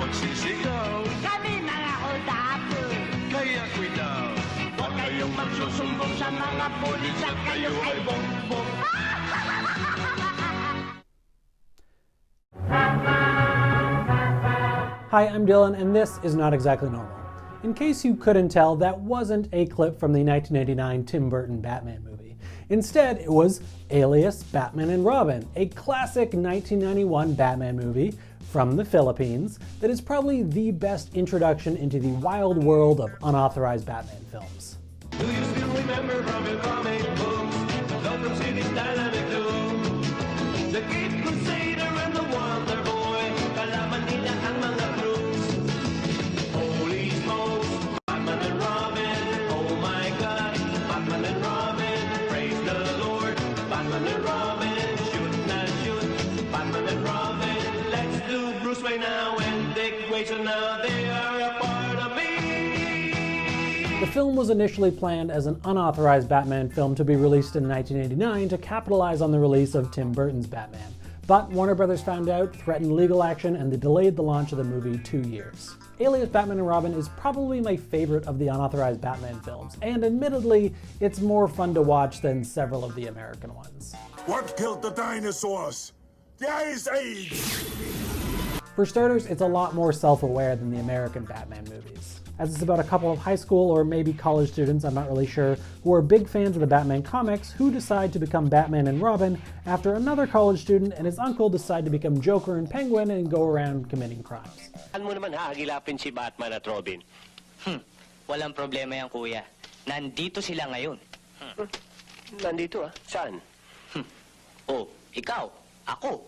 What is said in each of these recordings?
magsisigaw. Kami mga udapo. Kaya kwitaw. Huwag kayong magsusumbong sa mga pulis at kayo ay bongbong. Hi, I'm Dylan, and this is Not Exactly Normal. In case you couldn't tell, that wasn't a clip from the 1989 Tim Burton Batman movie. Instead, it was Alyas, Batman and Robin, a classic 1991 Batman movie from the Philippines that is probably the best introduction into the wild world of unauthorized Batman films. Do you still remember from your comic books? Gotham City's dynamic doom. The Cape Crusader and the Wonder Boy. Kalaban nila ang mga crews. Holy smokes, Batman and Robin. Oh my God, Batman and Robin. Praise the Lord, Batman and Robin. Shoot na shoot, Batman and Robin. Let's do Bruce Wayne now and Dick Grayson now. They are a part of me. The film was initially planned as an unauthorized Batman film to be released in 1989 to capitalize on the release of Tim Burton's Batman. But Warner Brothers found out, threatened legal action, and they delayed the launch of the movie 2 years. Alyas, Batman and Robin is probably my favorite of the unauthorized Batman films, and admittedly, it's more fun to watch than several of the American ones. What killed the dinosaurs? The Ice Age! For starters, it's a lot more self-aware than the American Batman movies, as it's about a couple of high school or maybe college students, I'm not really sure, who are big fans of the Batman comics who decide to become Batman and Robin after another college student and his uncle decide to become Joker and Penguin and go around committing crimes. Ano mo naman hahagilapin si Batman at Robin? Walang problema yan, kuya. Nandito sila ngayon. Nandito ah. Saan? Oh, ikaw, ako.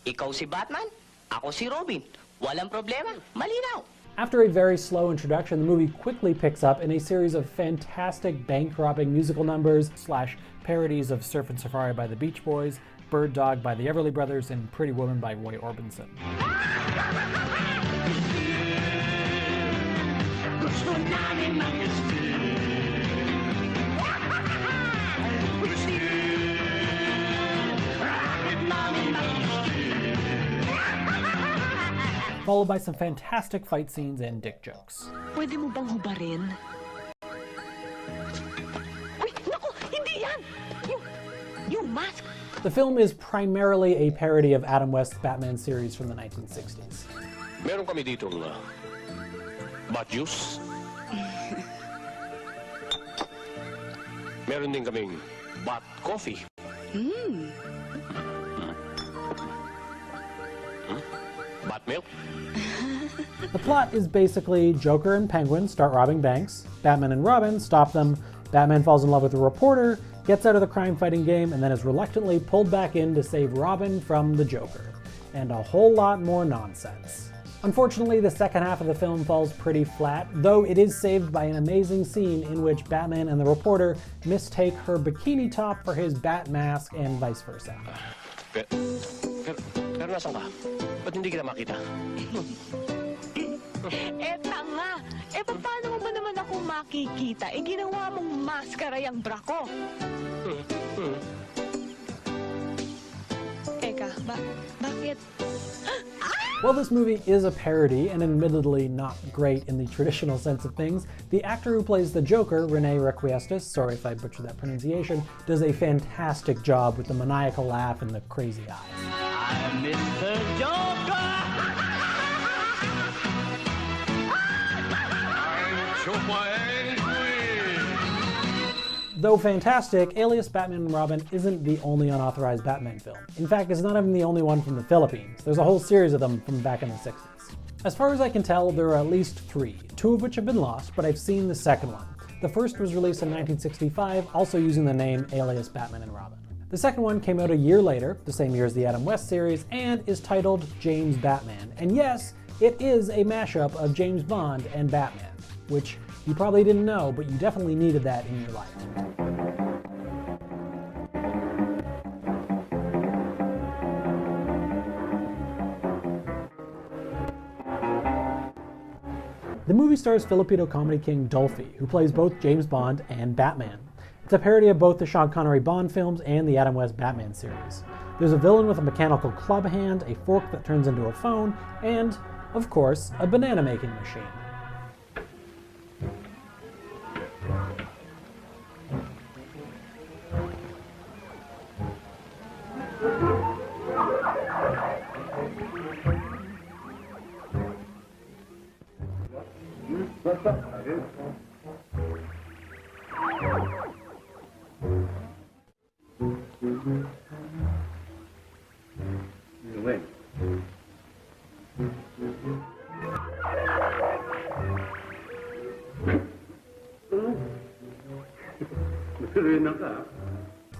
Ikaw si Batman, ako si Robin. Walang problema, malinaw. After a very slow introduction, the movie quickly picks up in a series of fantastic bank-robbing musical numbers / parodies of Surf and Safari by the Beach Boys, Bird Dog by the Everly Brothers, and Pretty Woman by Roy Orbison. Followed by some fantastic fight scenes and dick jokes. Pwede mo bang hubarin? Uy, naku, hindi yan! Yung mask! The film is primarily a parody of Adam West's Batman series from the 1960s. Meron kami ditong bat juice. Meron din kaming bat coffee. Bat milk. The plot is basically Joker and Penguin start robbing banks, Batman and Robin stop them, Batman falls in love with a reporter, gets out of the crime-fighting game, and then is reluctantly pulled back in to save Robin from the Joker. And a whole lot more nonsense. Unfortunately, the second half of the film falls pretty flat, though it is saved by an amazing scene in which Batman and the reporter mistake her bikini top for his bat mask and vice versa. Pero nasan ka? Ba't hindi kita makita? Tanga! Paano mo ba naman ako makikita? Ginawa mong maskara yung bra ko. Teka, bakit? While this movie is a parody, and admittedly not great in the traditional sense of things, the actor who plays the Joker, Rae McEwen, sorry if I butchered that pronunciation, does a fantastic job with the maniacal laugh and the crazy eyes. I'm Mr. Joker! I'm Joker angry. Though fantastic, Alyas, Batman and Robin isn't the only unauthorized Batman film. In fact, it's not even the only one from the Philippines. There's a whole series of them from back in the 60s. As far as I can tell, there are at least 3, 2 of which have been lost, but I've seen the second one. The first was released in 1965, also using the name Alyas, Batman and Robin. The second one came out a year later, the same year as the Adam West series, and is titled James Batman. And yes, it is a mashup of James Bond and Batman, which you probably didn't know, but you definitely needed that in your life. The movie stars Filipino comedy king Dolphy, who plays both James Bond and Batman. It's a parody of both the Sean Connery Bond films and the Adam West Batman series. There's a villain with a mechanical club hand, a fork that turns into a phone, and Of course, a banana making machine.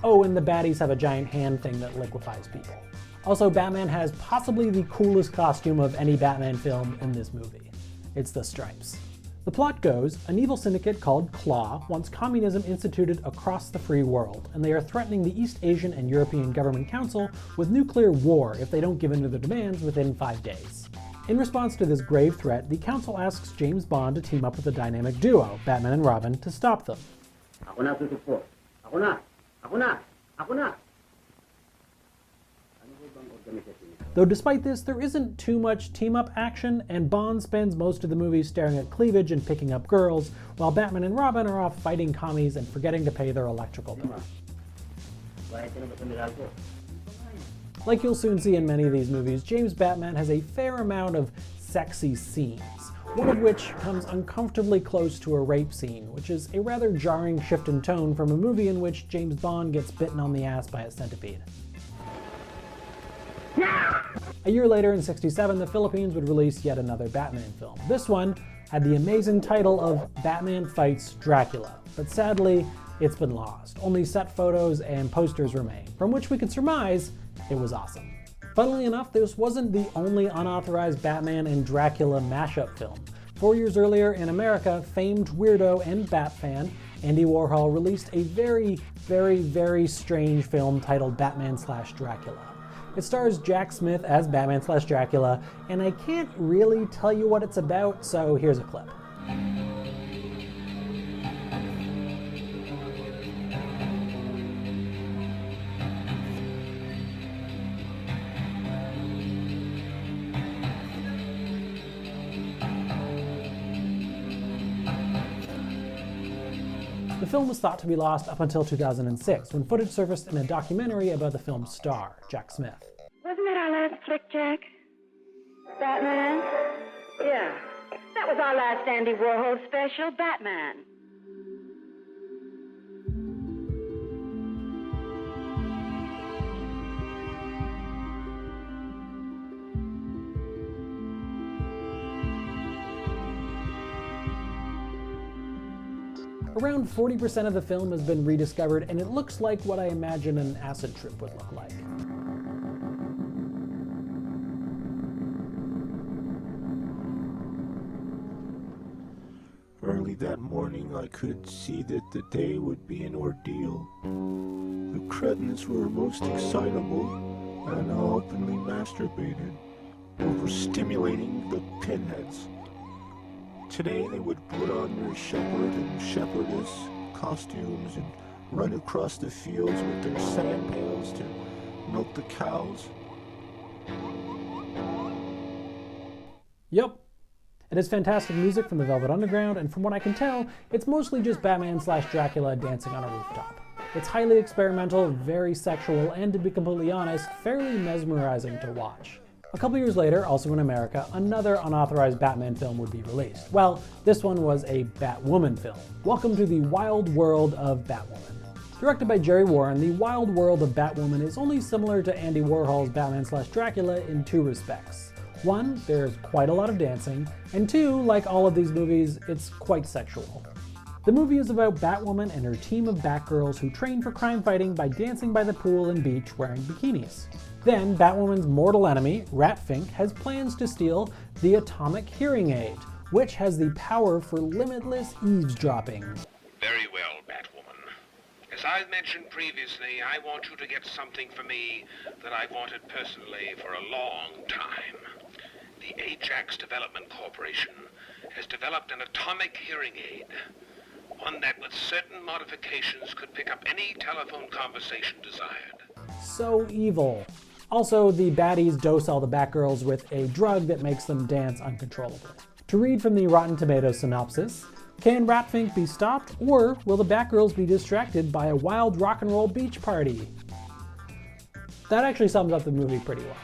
Oh, and the baddies have a giant hand thing that liquefies people. Also, Batman has possibly the coolest costume of any Batman film in this movie. It's the stripes. The plot goes, an evil syndicate called Claw wants communism instituted across the free world, and they are threatening the East Asian and European Government Council with nuclear war if they don't give in to their demands within 5 days. In response to this grave threat, the Council asks James Bond to team up with the dynamic duo, Batman and Robin, to stop them. Ako na tutupo. Ako na. Ako na. Ako na. Though despite this, there isn't too much team-up action, and Bond spends most of the movie staring at cleavage and picking up girls, while Batman and Robin are off fighting commies and forgetting to pay their electrical bill. Like you'll soon see in many of these movies, James Batman has a fair amount of sexy scenes, one of which comes uncomfortably close to a rape scene, which is a rather jarring shift in tone from a movie in which James Bond gets bitten on the ass by a centipede. A year later, in '67, the Philippines would release yet another Batman film. This one had the amazing title of Batman Fights Dracula, but sadly, it's been lost. Only set photos and posters remain, from which we can surmise it was awesome. Funnily enough, this wasn't the only unauthorized Batman and Dracula mashup film. 4 years earlier in America, famed weirdo and Bat fan Andy Warhol released a very, very, very strange film titled Batman/Dracula. It stars Jack Smith as Batman/Dracula, and I can't really tell you what it's about, so here's a clip. The film was thought to be lost up until 2006, when footage surfaced in a documentary about the film's star, Jack Smith. Wasn't that our last flick, Jack? Batman? Yeah. That was our last Andy Warhol special, Batman. Around 40% of the film has been rediscovered, and it looks like what I imagine an acid trip would look like. Early that morning, I could see that the day would be an ordeal. The cretins were most excitable and openly masturbated, overstimulating the pinheads. Today they would put on their shepherd and shepherdess costumes and run across the fields with their sand pails to milk the cows. Yep. It has fantastic music from the Velvet Underground, and from what I can tell, it's mostly just Batman/Dracula dancing on a rooftop. It's highly experimental, very sexual, and to be completely honest, fairly mesmerizing to watch. A couple years later, also in America, another unauthorized Batman film would be released. Well, this one was a Batwoman film. Welcome to the wild world of Batwoman. Directed by Jerry Warren, the wild world of Batwoman is only similar to Andy Warhol's Batman/Dracula in two respects. One, there's quite a lot of dancing, and two, like all of these movies, it's quite sexual. The movie is about Batwoman and her team of Batgirls who train for crime fighting by dancing by the pool and beach wearing bikinis. Then, Batwoman's mortal enemy, Ratfink, has plans to steal the atomic hearing aid, which has the power for limitless eavesdropping. Very well, Batwoman. As I mentioned previously, I want you to get something for me that I've wanted personally for a long time. The Ajax Development Corporation has developed an atomic hearing aid. One that, with certain modifications, could pick up any telephone conversation desired. So evil. Also, the baddies dose all the Batgirls with a drug that makes them dance uncontrollably. To read from the Rotten Tomatoes synopsis, can Ratfink be stopped, or will the Batgirls be distracted by a wild rock and roll beach party? That actually sums up the movie pretty well.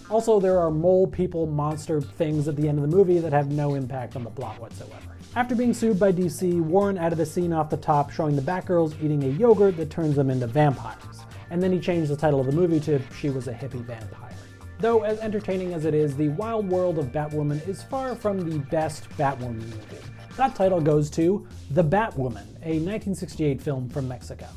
Also, there are mole people monster things at the end of the movie that have no impact on the plot whatsoever. After being sued by DC, Warren added a scene off the top showing the Batgirls eating a yogurt that turns them into vampires, and then he changed the title of the movie to She Was a Hippie Vampire. Though as entertaining as it is, The Wild World of Batwoman is far from the best Batwoman movie. That title goes to The Batwoman, a 1968 film from Mexico.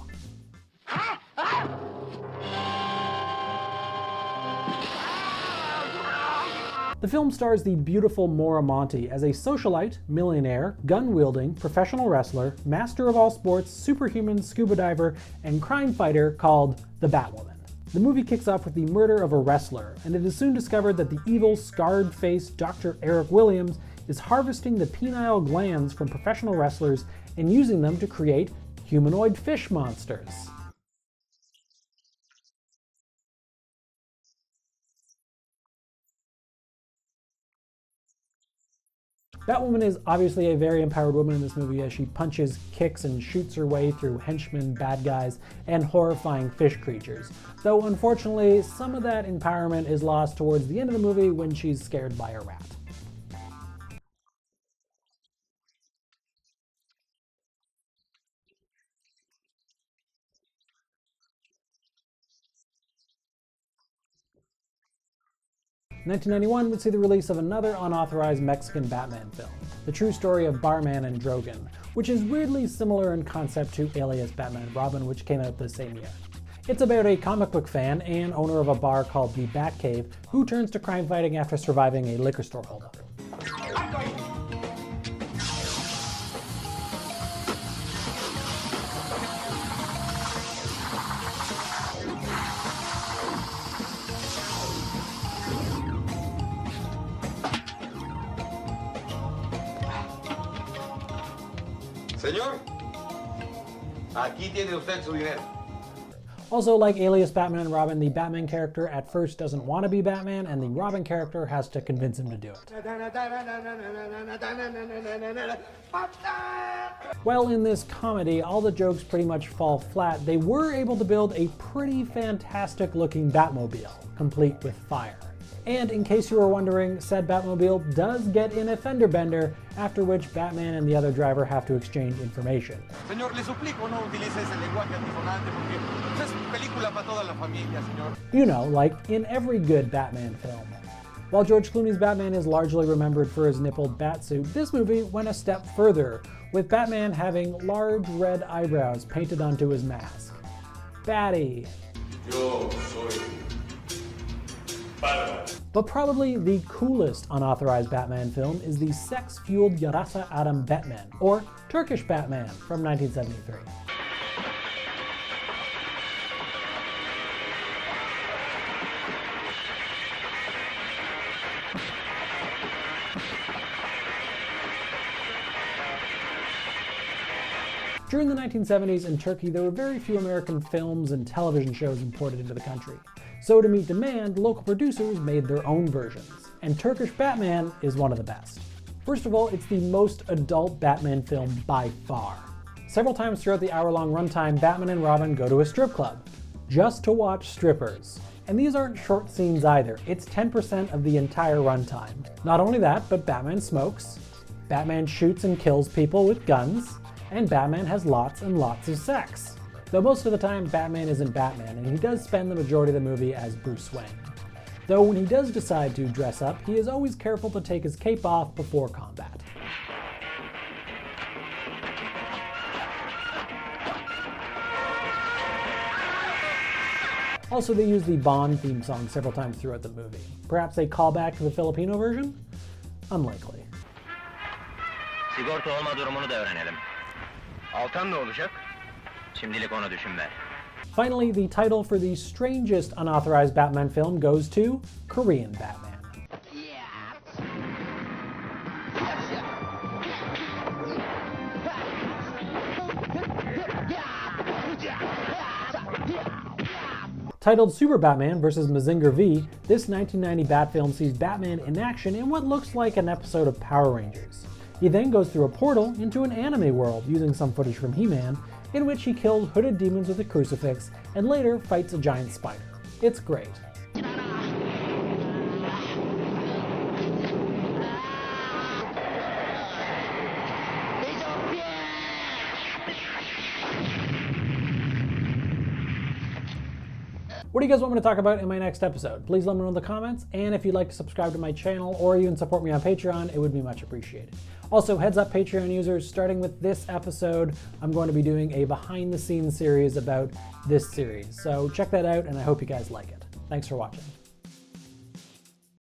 The film stars the beautiful Maura Monti as a socialite, millionaire, gun-wielding, professional wrestler, master of all sports, superhuman scuba diver, and crime fighter called the Batwoman. The movie kicks off with the murder of a wrestler, and it is soon discovered that the evil, scarred-faced Dr. Eric Williams is harvesting the penile glands from professional wrestlers and using them to create humanoid fish monsters. Batwoman is obviously a very empowered woman in this movie as she punches, kicks, and shoots her way through henchmen, bad guys, and horrifying fish creatures. Though unfortunately, some of that empowerment is lost towards the end of the movie when she's scared by a rat. In 1991 would see the release of another unauthorized Mexican Batman film, The True Story of Barman and Droguin, which is weirdly similar in concept to Alyas Batman and Robin, which came out the same year. It's about a comic book fan and owner of a bar called the Batcave who turns to crime fighting after surviving a liquor store holdup. Señor, aquí tiene usted su dinero. Also, like Alyas Batman and Robin, the Batman character at first doesn't want to be Batman, and the Robin character has to convince him to do it. While in this comedy, all the jokes pretty much fall flat, they were able to build a pretty fantastic looking Batmobile, complete with fire. And in case you were wondering, said Batmobile does get in a fender bender, after which Batman and the other driver have to exchange information. Señor, le suplico no utilice ese lenguaje altisonante porque es película para toda la familia, señor. You know, like in every good Batman film. While George Clooney's Batman is largely remembered for his nippled batsuit, this movie went a step further, with Batman having large red eyebrows painted onto his mask. Batty. Yo soy Batman. But probably the coolest unauthorized Batman film is the sex-fueled Yarasa Adam Bedmen, or Turkish Batman, from 1973. During the 1970s in Turkey, there were very few American films and television shows imported into the country. So to meet demand, local producers made their own versions, and Turkish Batman is one of the best. First of all, it's the most adult Batman film by far. Several times throughout the hour-long runtime, Batman and Robin go to a strip club, just to watch strippers. And these aren't short scenes either, it's 10% of the entire runtime. Not only that, but Batman smokes, Batman shoots and kills people with guns, and Batman has lots and lots of sex. Though most of the time, Batman isn't Batman, and he does spend the majority of the movie as Bruce Wayne. Though when he does decide to dress up, he is always careful to take his cape off before combat. Also, they use the Bond theme song several times throughout the movie. Perhaps a callback to the Filipino version? Unlikely. Sigorta olma durumunu da öğrenelim. Altan ne olacak? Şimdilik onu düşünme. Finally, the title for the strangest unauthorized Batman film goes to Korean Batman. Titled Super Batman vs. Mazinger V, this 1990 Bat film sees Batman in action in what looks like an episode of Power Rangers. He then goes through a portal into an anime world using some footage from He-Man, in which he killed hooded demons with a crucifix and later fights a giant spider. It's great. What do you guys want me to talk about in my next episode? Please let me know in the comments, and if you'd like to subscribe to my channel or even support me on Patreon, it would be much appreciated. Also, heads up Patreon users, starting with this episode, I'm going to be doing a behind the scenes series about this series. So check that out, and I hope you guys like it. Thanks for watching.